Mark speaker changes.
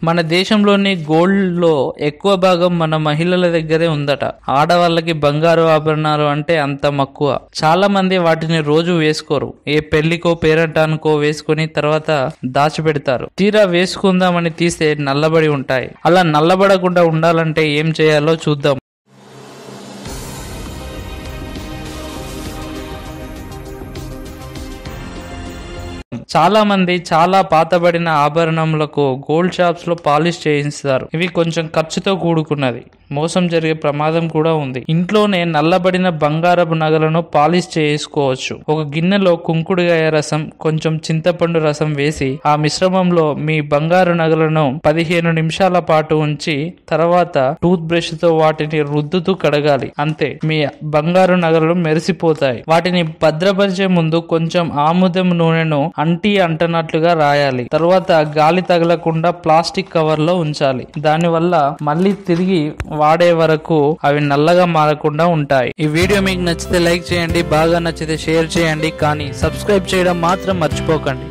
Speaker 1: మన దేశంలోని గోల్డ్ లో ఎక్కువ భాగం మన మహిళల దగ్గరే ఉందట. ఆడవాళ్ళకి బంగారు ఆభరణాలు అంటే అంత మక్కువ. చాలా మంది వాటిని రోజు వేసుకోరు. ఏ పెళ్లికో పేరంటానికో వేసుకుని తర్వాత దాచిపెడతారు. తీరా వేసుకుందామని తీస్తే నల్లబడి ఉంటాయి. అలా నల్లబడకుండా ఉండాలంటే ఏం చేయాలో చూద్దాం. చాలా మంది చాలా పాతబడిన ఆభరణములకు గోల్డ్ షాప్స్ లో పాలిష్ చేయిస్తారు. ఇవి కొంచెం ఖర్చుతో కూడుకున్నది. మోసం జరిగే ప్రమాదం కూడా ఉంది. ఇంట్లోనే నల్లబడిన బంగారపు నగలను పాలిష్ చేసుకోవచ్చు. ఒక గిన్నెలో కుంకుడుగాయ రసం, కొంచెం చింతపండు రసం వేసి ఆ మిశ్రమంలో మీ బంగారు నగలను 15 నిమిషాల పాటు ఉంచి తర్వాత టూత్ బ్రష్ తో వాటిని రుద్దుతూ కడగాలి. అంతే, మీ బంగారు నగలు మెరిసిపోతాయి. వాటిని భద్రపరిచే ముందు కొంచెం ఆముదం నూనెను అంటనట్లుగా రాయాలి. తర్వాత గాలి తగలకుండా ప్లాస్టిక్ కవర్ లో ఉంచాలి. దానివల్ల మళ్ళీ తిరిగి వాడే వరకు అవి నల్లగా మారకుండా ఉంటాయి. ఈ వీడియో మీకు నచ్చితే లైక్ చేయండి, బాగా నచ్చితే షేర్ చేయండి, కానీ సబ్స్క్రైబ్ చేయడం మాత్రం మర్చిపోకండి.